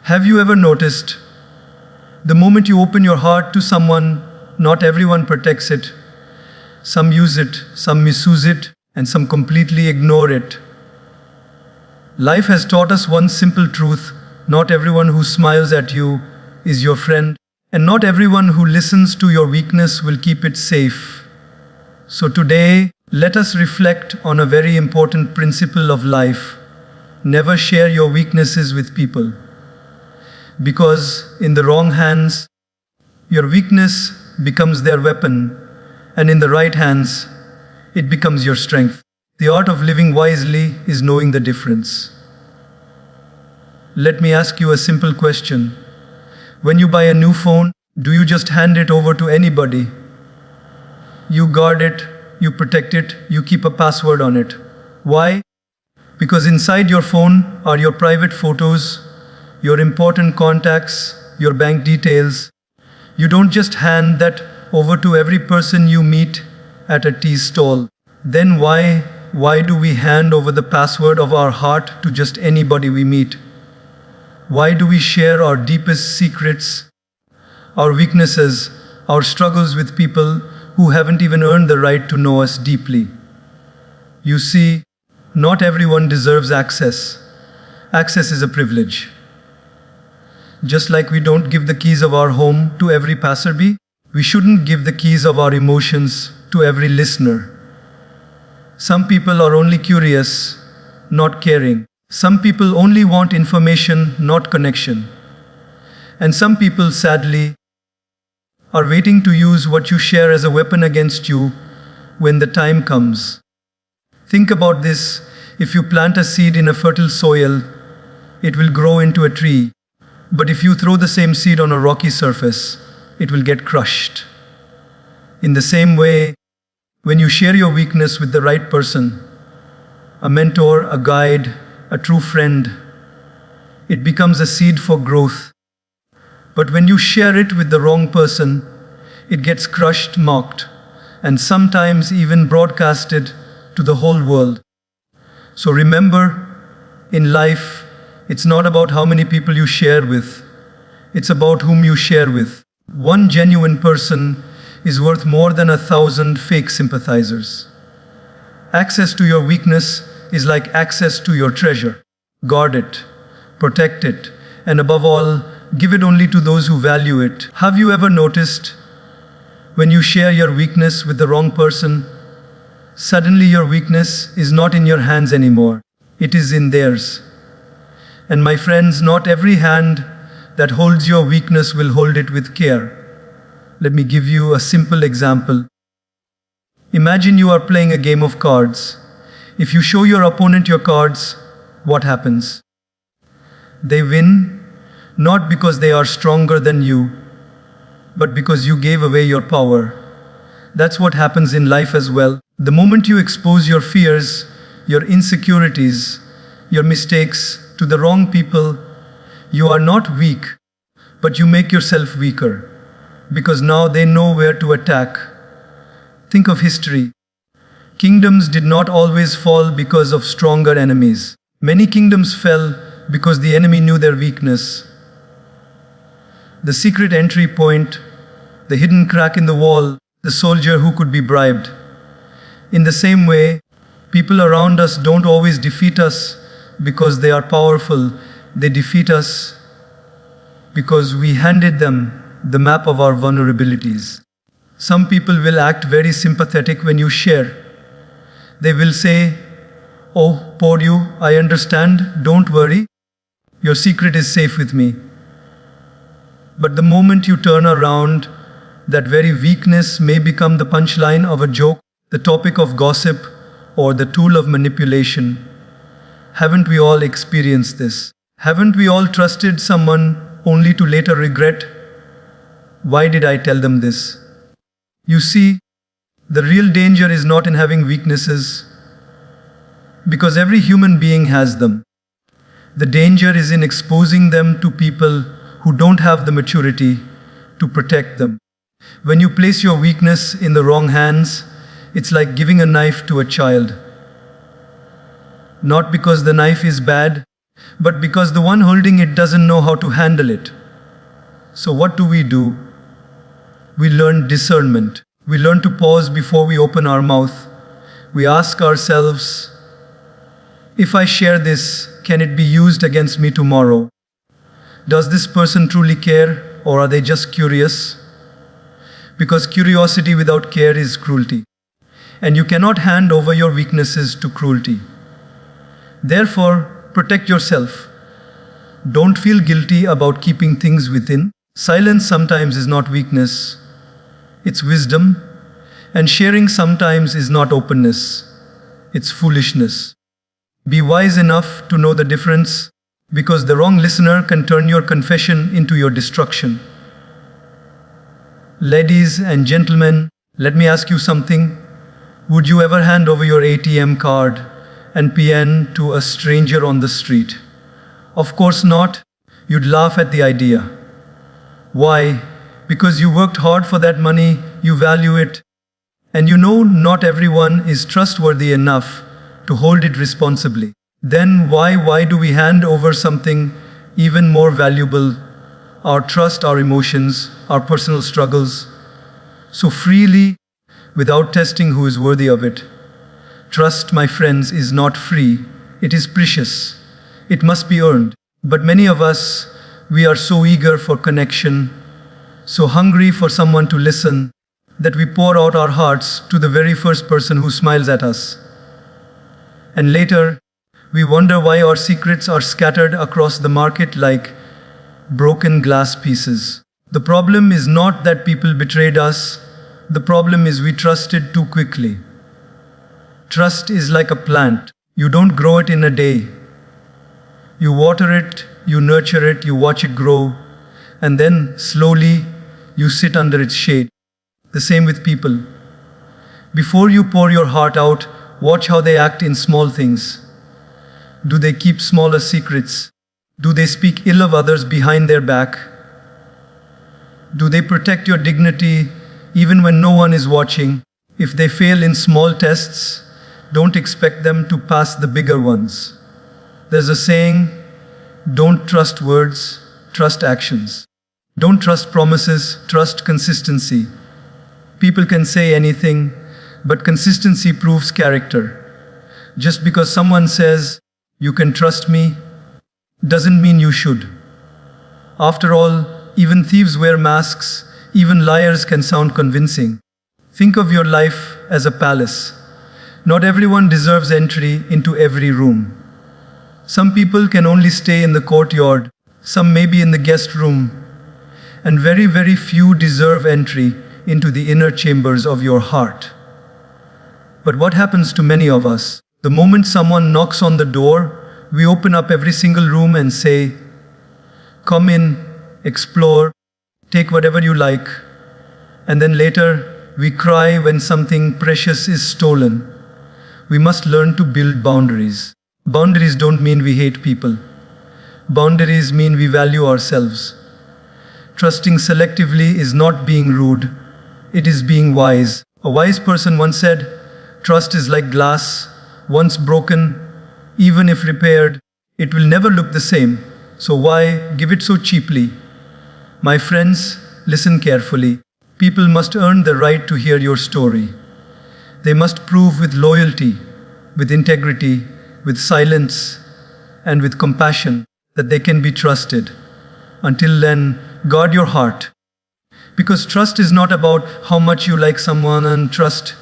Have you ever noticed the moment you open your heart to someone, not everyone protects it. Some use it, some misuse it, and some completely ignore it. Life has taught us one simple truth: not everyone who smiles at you is your friend, and not everyone who listens to your weakness will keep it safe. So today, let us reflect on a very important principle of life. Never share your weaknesses with people. Because in the wrong hands, your weakness becomes their weapon, and in the right hands, it becomes your strength. The art of living wisely is knowing the difference. Let me ask you a simple question. When you buy a new phone, do you just hand it over to anybody? You guard it, you protect it, you keep a password on it. Why? Because inside your phone are your private photos, your important contacts, your bank details. You don't just hand that over to every person you meet at a tea stall. Then why do we hand over the password of our heart to just anybody we meet? Why do we share our deepest secrets, our weaknesses, our struggles with people who haven't even earned the right to know us deeply? You see, not everyone deserves access. Access is a privilege. Just like we don't give the keys of our home to every passerby, we shouldn't give the keys of our emotions to every listener. Some people are only curious, not caring. Some people only want information, not connection. And some people, sadly, are waiting to use what you share as a weapon against you when the time comes. Think about this. If you plant a seed in a fertile soil, it will grow into a tree. But if you throw the same seed on a rocky surface, it will get crushed. In the same way, when you share your weakness with the right person, a mentor, a guide, a true friend, it becomes a seed for growth. But when you share it with the wrong person, it gets crushed, mocked, and sometimes even broadcasted to the whole world. So remember, in life, it's not about how many people you share with. It's about whom you share with. One genuine person is worth more than 1,000 fake sympathizers. Access to your weakness is like access to your treasure. Guard it, protect it, and above all, give it only to those who value it. Have you ever noticed when you share your weakness with the wrong person, suddenly your weakness is not in your hands anymore. It is in theirs. And my friends, not every hand that holds your weakness will hold it with care. Let me give you a simple example. Imagine you are playing a game of cards. If you show your opponent your cards, what happens? They win, not because they are stronger than you, but because you gave away your power. That's what happens in life as well. The moment you expose your fears, your insecurities, your mistakes to the wrong people, you are not weak, but you make yourself weaker, because now they know where to attack. Think of history. Kingdoms did not always fall because of stronger enemies. Many kingdoms fell because the enemy knew their weakness. The secret entry point, the hidden crack in the wall, the soldier who could be bribed. In the same way, people around us don't always defeat us because they are powerful. They defeat us because we handed them the map of our vulnerabilities. Some people will act very sympathetic when you share. They will say, "Oh, poor you, I understand, don't worry. Your secret is safe with me." But the moment you turn around, that very weakness may become the punchline of a joke, the topic of gossip, or the tool of manipulation. Haven't we all experienced this? Haven't we all trusted someone only to later regret, "Why did I tell them this?" You see, the real danger is not in having weaknesses, because every human being has them. The danger is in exposing them to people who don't have the maturity to protect them. When you place your weakness in the wrong hands, it's like giving a knife to a child. Not because the knife is bad, but because the one holding it doesn't know how to handle it. So what do? We learn discernment. We learn to pause before we open our mouth. We ask ourselves, if I share this, can it be used against me tomorrow? Does this person truly care, or are they just curious? Because curiosity without care is cruelty, and you cannot hand over your weaknesses to cruelty. Therefore, protect yourself. Don't feel guilty about keeping things within. Silence sometimes is not weakness, it's wisdom, and sharing sometimes is not openness, it's foolishness. Be wise enough to know the difference, because the wrong listener can turn your confession into your destruction. Ladies and gentlemen, let me ask you something. Would you ever hand over your ATM card and PN to a stranger on the street? Of course not. You'd laugh at the idea. Why? Because you worked hard for that money, you value it, and you know not everyone is trustworthy enough to hold it responsibly. Then why do we hand over something even more valuable, our trust, our emotions, our personal struggles, so freely without testing who is worthy of it? Trust, my friends, is not free. It is precious. It must be earned. But many of us, we are so eager for connection, so hungry for someone to listen, that we pour out our hearts to the very first person who smiles at us. And later, we wonder why our secrets are scattered across the market like broken glass pieces. The problem is not that people betrayed us. The problem is we trusted too quickly. Trust is like a plant. You don't grow it in a day. You water it, you nurture it, you watch it grow, and then slowly you sit under its shade. The same with people. Before you pour your heart out, watch how they act in small things. Do they keep smaller secrets? Do they speak ill of others behind their back? Do they protect your dignity even when no one is watching? If they fail in small tests, don't expect them to pass the bigger ones. There's a saying, don't trust words, trust actions. Don't trust promises, trust consistency. People can say anything, but consistency proves character. Just because someone says, you can trust me, doesn't mean you should. After all, even thieves wear masks, even liars can sound convincing. Think of your life as a palace. Not everyone deserves entry into every room. Some people can only stay in the courtyard, some may be in the guest room, and very, very few deserve entry into the inner chambers of your heart. But what happens to many of us? The moment someone knocks on the door, we open up every single room and say, come in, explore, take whatever you like. And then later, we cry when something precious is stolen. We must learn to build boundaries. Boundaries don't mean we hate people. Boundaries mean we value ourselves. Trusting selectively is not being rude. It is being wise. A wise person once said, trust is like glass. Once broken, even if repaired, it will never look the same. So why give it so cheaply? My friends, listen carefully. People must earn the right to hear your story. They must prove with loyalty, with integrity, with silence, and with compassion that they can be trusted. Until then, guard your heart. Because trust is not about how much you like someone, and trust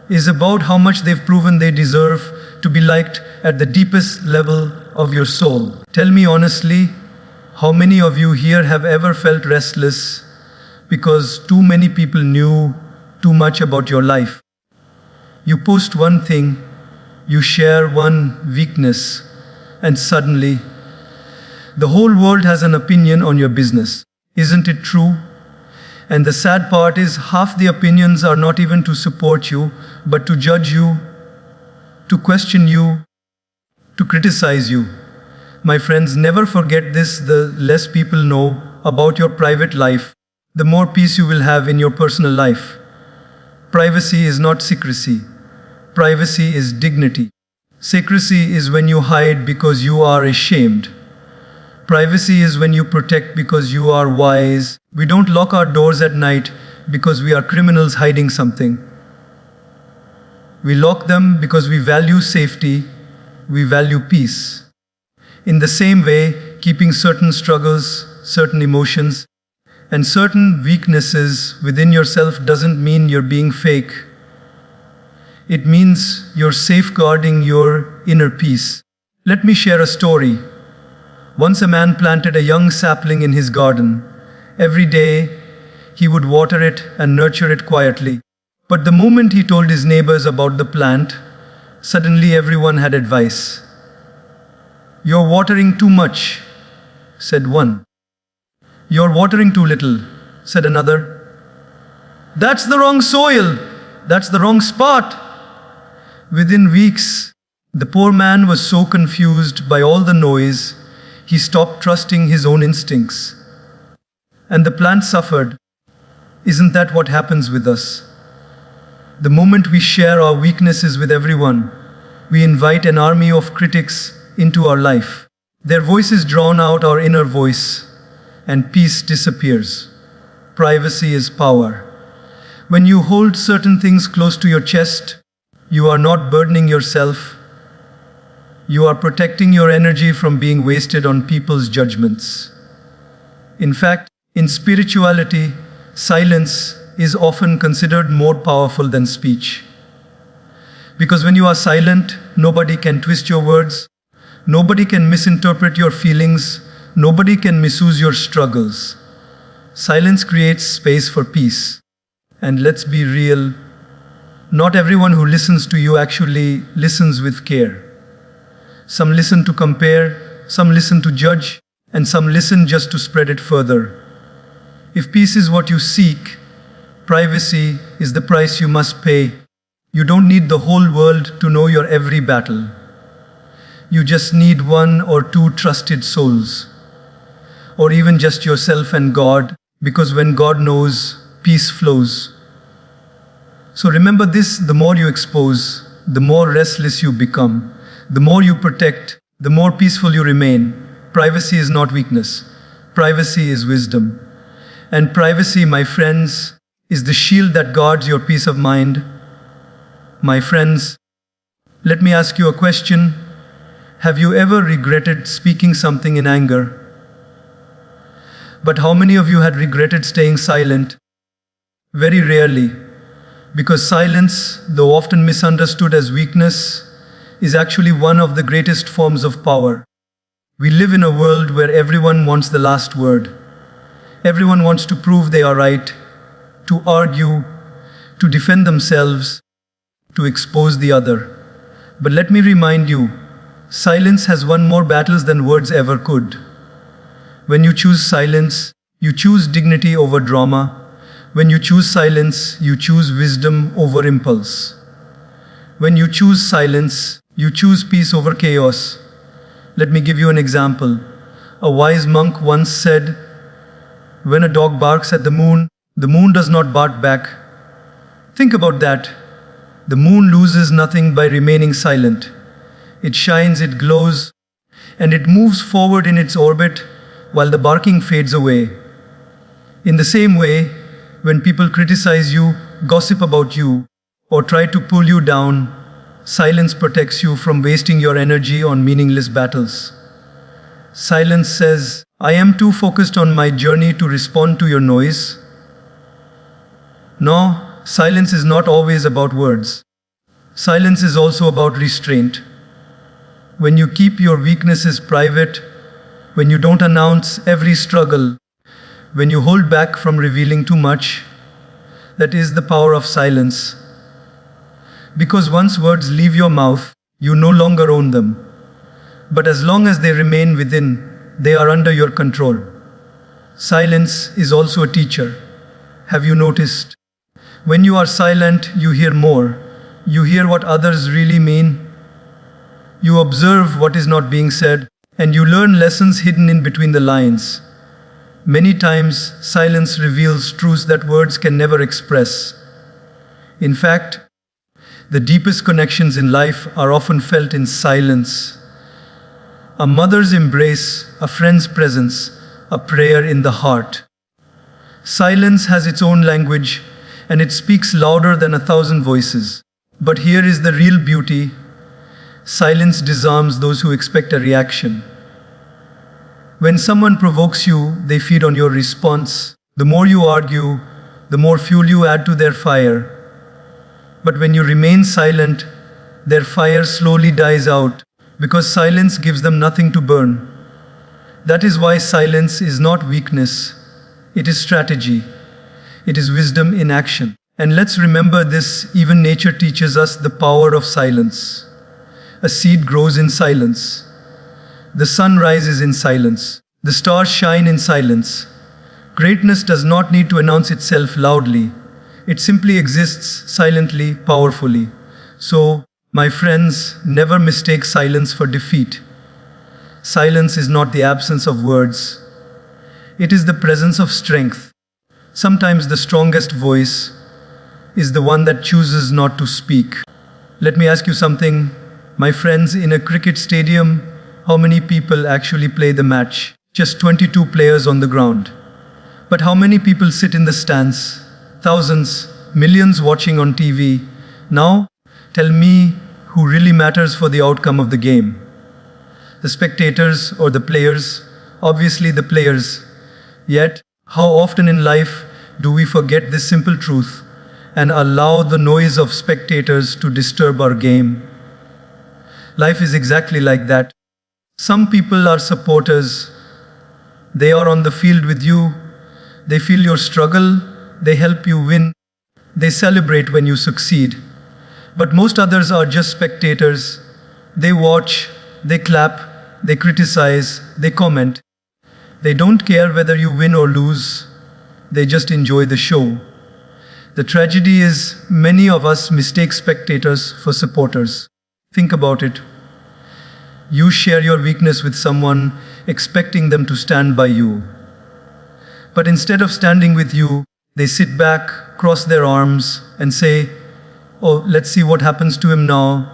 is about how much they've proven they deserve to be liked at the deepest level of your soul. Tell me honestly, how many of you here have ever felt restless because too many people knew too much about your life? You post one thing, you share one weakness, and suddenly, the whole world has an opinion on your business. Isn't it true? And the sad part is, half the opinions are not even to support you, but to judge you, to question you, to criticize you. My friends, never forget this: the less people know about your private life, the more peace you will have in your personal life. Privacy is not secrecy. Privacy is dignity. Secrecy is when you hide because you are ashamed. Privacy is when you protect because you are wise. We don't lock our doors at night because we are criminals hiding something. We lock them because we value safety, we value peace. In the same way, keeping certain struggles, certain emotions, and certain weaknesses within yourself doesn't mean you're being fake. It means you're safeguarding your inner peace. Let me share a story. Once a man planted a young sapling in his garden. Every day, he would water it and nurture it quietly. But the moment he told his neighbors about the plant, suddenly everyone had advice. "You're watering too much," said one. "You're watering too little," said another. "That's the wrong soil. That's the wrong spot." Within weeks, the poor man was so confused by all the noise, he stopped trusting his own instincts. And the plant suffered. Isn't that what happens with us? The moment we share our weaknesses with everyone, we invite an army of critics into our life. Their voices drown out our inner voice, and peace disappears. Privacy is power. When you hold certain things close to your chest, you are not burdening yourself. You are protecting your energy from being wasted on people's judgments. In fact, in spirituality, silence is often considered more powerful than speech. Because when you are silent, nobody can twist your words, nobody can misinterpret your feelings, nobody can misuse your struggles. Silence creates space for peace. And let's be real, not everyone who listens to you actually listens with care. Some listen to compare, some listen to judge, and some listen just to spread it further. If peace is what you seek, privacy is the price you must pay. You don't need the whole world to know your every battle. You just need one or two trusted souls. Or even just yourself and God, because when God knows, peace flows. So remember this, the more you expose, the more restless you become. The more you protect, the more peaceful you remain. Privacy is not weakness. Privacy is wisdom. And privacy, my friends, is the shield that guards your peace of mind. My friends, let me ask you a question. Have you ever regretted speaking something in anger? But how many of you had regretted staying silent? Very rarely. Because silence, though often misunderstood as weakness, is actually one of the greatest forms of power. We live in a world where everyone wants the last word. Everyone wants to prove they are right, to argue, to defend themselves, to expose the other. But let me remind you, silence has won more battles than words ever could. When you choose silence, you choose dignity over drama. When you choose silence, you choose wisdom over impulse. When you choose silence, you choose peace over chaos. Let me give you an example. A wise monk once said, "When a dog barks at the moon does not bark back." Think about that. The moon loses nothing by remaining silent. It shines, it glows, and it moves forward in its orbit while the barking fades away. In the same way, when people criticize you, gossip about you, or try to pull you down, silence protects you from wasting your energy on meaningless battles. Silence says, "I am too focused on my journey to respond to your noise." No, silence is not always about words. Silence is also about restraint. When you keep your weaknesses private, when you don't announce every struggle, when you hold back from revealing too much, that is the power of silence. Because once words leave your mouth, you no longer own them. But as long as they remain within, they are under your control. Silence is also a teacher. Have you noticed? When you are silent, you hear more. You hear what others really mean. You observe what is not being said, and you learn lessons hidden in between the lines. Many times, silence reveals truths that words can never express. In fact, The deepest connections in life are often felt in silence. A mother's embrace, a friend's presence, a prayer in the heart. Silence has its own language, and it speaks louder than 1,000 voices. But here is the real beauty. Silence disarms those who expect a reaction. When someone provokes you, they feed on your response. The more you argue, the more fuel you add to their fire. But when you remain silent, their fire slowly dies out, because silence gives them nothing to burn. That is why silence is not weakness. It is strategy. It is wisdom in action. And let's remember this, even nature teaches us the power of silence. A seed grows in silence. The sun rises in silence. The stars shine in silence. Greatness does not need to announce itself loudly. It simply exists silently, powerfully. So, my friends, never mistake silence for defeat. Silence is not the absence of words. It is the presence of strength. Sometimes the strongest voice is the one that chooses not to speak. Let me ask you something. My friends, in a cricket stadium, how many people actually play the match? Just 22 players on the ground. But how many people sit in the stands? Thousands, millions watching on TV. Now, tell me who really matters for the outcome of the game. The spectators or the players? Obviously the players. Yet, how often in life do we forget this simple truth and allow the noise of spectators to disturb our game? Life is exactly like that. Some people are supporters. They are on the field with you. They feel your struggle. They help you win. They celebrate when you succeed. But most others are just spectators. They watch, they clap, they criticize, they comment. They don't care whether you win or lose. They just enjoy the show. The tragedy is many of us mistake spectators for supporters. Think about it. You share your weakness with someone, expecting them to stand by you. But instead of standing with you, they sit back, cross their arms, and say, "Oh, let's see what happens to him now."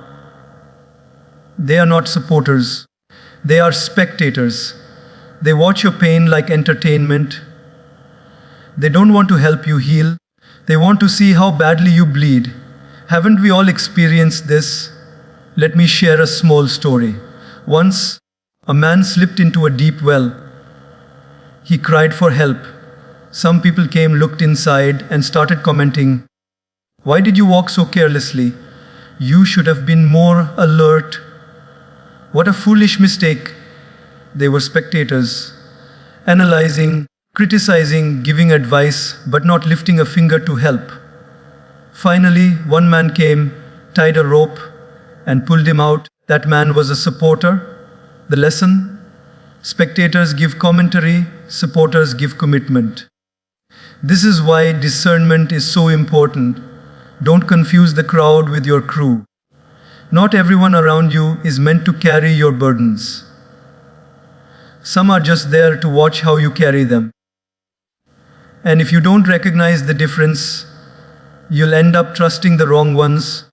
They are not supporters. They are spectators. They watch your pain like entertainment. They don't want to help you heal. They want to see how badly you bleed. Haven't we all experienced this? Let me share a small story. Once, a man slipped into a deep well. He cried for help. Some people came, looked inside, and started commenting, "Why did you walk so carelessly? You should have been more alert. What a foolish mistake." They were spectators, analyzing, criticizing, giving advice, but not lifting a finger to help. Finally, one man came, tied a rope, and pulled him out. That man was a supporter. The lesson? Spectators give commentary, supporters give commitment. This is why discernment is so important. Don't confuse the crowd with your crew. Not everyone around you is meant to carry your burdens. Some are just there to watch how you carry them. And if you don't recognize the difference, you'll end up trusting the wrong ones.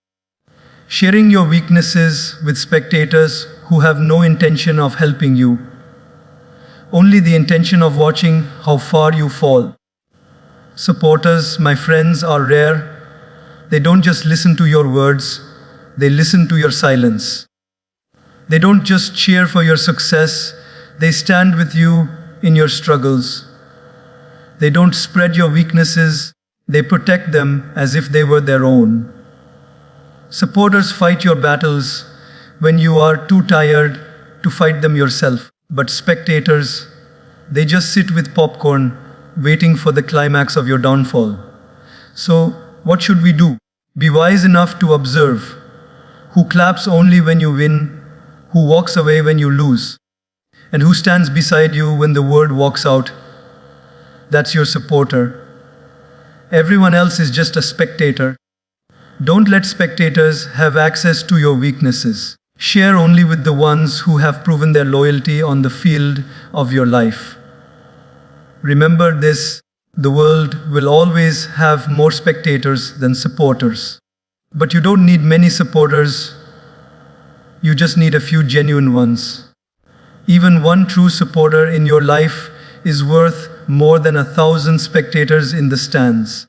Sharing your weaknesses with spectators who have no intention of helping you, only the intention of watching how far you fall. Supporters, my friends, are rare. They don't just listen to your words, they listen to your silence. They don't just cheer for your success, they stand with you in your struggles. They don't spread your weaknesses, they protect them as if they were their own. Supporters fight your battles when you are too tired to fight them yourself. But spectators, they just sit with popcorn, waiting for the climax of your downfall. So, what should we do? Be wise enough to observe. Who claps only when you win, who walks away when you lose, and who stands beside you when the world walks out. That's your supporter. Everyone else is just a spectator. Don't let spectators have access to your weaknesses. Share only with the ones who have proven their loyalty on the field of your life. Remember this, the world will always have more spectators than supporters. But you don't need many supporters, you just need a few genuine ones. Even one true supporter in your life is worth more than 1,000 spectators in the stands.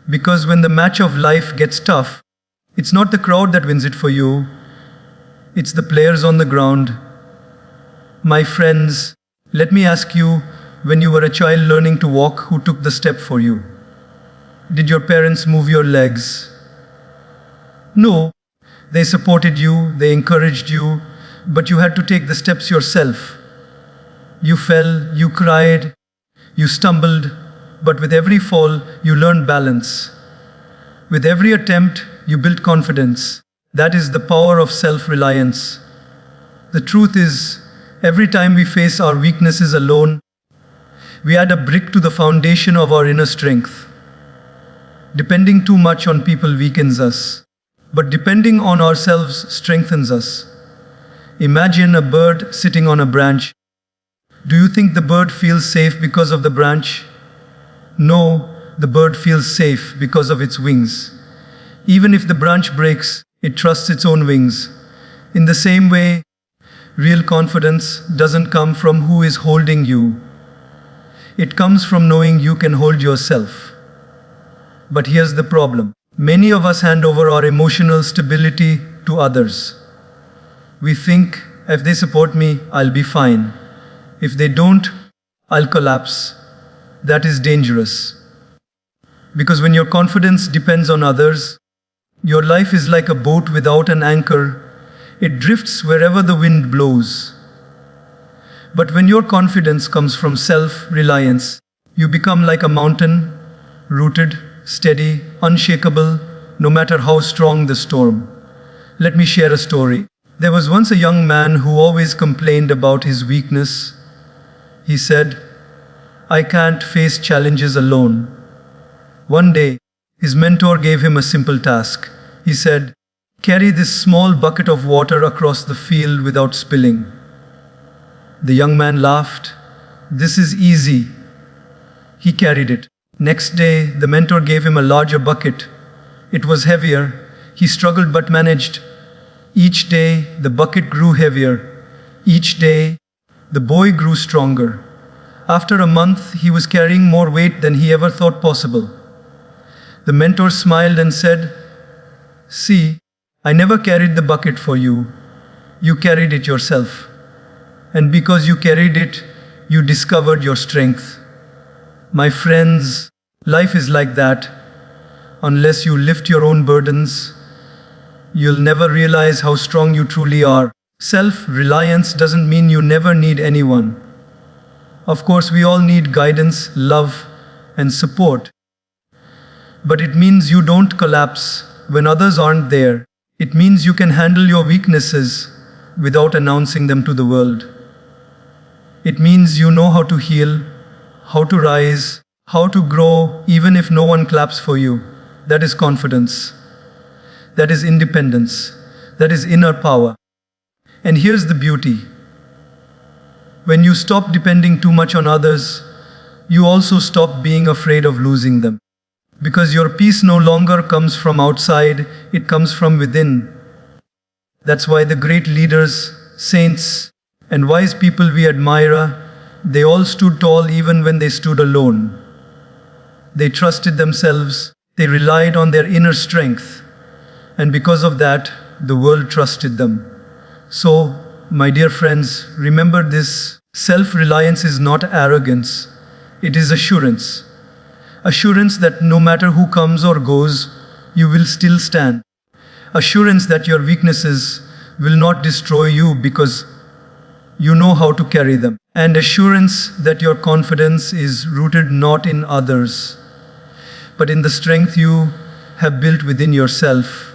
Because when the match of life gets tough, it's not the crowd that wins it for you, it's the players on the ground. My friends, let me ask you, when you were a child learning to walk, who took the step for you? Did your parents move your legs? No, they supported you, they encouraged you, but you had to take the steps yourself. You fell, you cried, you stumbled, but with every fall, you learned balance. With every attempt, you built confidence. That is the power of self-reliance. The truth is, every time we face our weaknesses alone, we add a brick to the foundation of our inner strength. Depending too much on people weakens us, but depending on ourselves strengthens us. Imagine a bird sitting on a branch. Do you think the bird feels safe because of the branch? No, the bird feels safe because of its wings. Even if the branch breaks, it trusts its own wings. In the same way, real confidence doesn't come from who is holding you. It comes from knowing you can hold yourself. But here's the problem. Many of us hand over our emotional stability to others. We think, if they support me, I'll be fine. If they don't, I'll collapse. That is dangerous. Because when your confidence depends on others, your life is like a boat without an anchor. It drifts wherever the wind blows. But when your confidence comes from self-reliance, you become like a mountain, rooted, steady, unshakable, no matter how strong the storm. Let me share a story. There was once a young man who always complained about his weakness. He said, "I can't face challenges alone." One day, his mentor gave him a simple task. He said, "Carry this small bucket of water across the field without spilling." The young man laughed. "This is easy." He carried it. Next day, the mentor gave him a larger bucket. It was heavier. He struggled but managed. Each day, the bucket grew heavier. Each day, the boy grew stronger. After a month, he was carrying more weight than he ever thought possible. The mentor smiled and said, "See, I never carried the bucket for you. You carried it yourself. And because you carried it, you discovered your strength." My friends, life is like that. Unless you lift your own burdens, you'll never realize how strong you truly are. Self-reliance doesn't mean you never need anyone. Of course, we all need guidance, love, and support. But it means you don't collapse when others aren't there. It means you can handle your weaknesses without announcing them to the world. It means you know how to heal, how to rise, how to grow, even if no one claps for you. That is confidence. That is independence. That is inner power. And here's the beauty. When you stop depending too much on others, you also stop being afraid of losing them. Because your peace no longer comes from outside, it comes from within. That's why the great leaders, saints, and wise people we admire, they all stood tall even when they stood alone. They trusted themselves, they relied on their inner strength, and because of that, the world trusted them. So, my dear friends, remember this. Self-reliance is not arrogance, it is assurance. Assurance that no matter who comes or goes, you will still stand. Assurance that your weaknesses will not destroy you because you know how to carry them. And assurance that your confidence is rooted not in others, but in the strength you have built within yourself.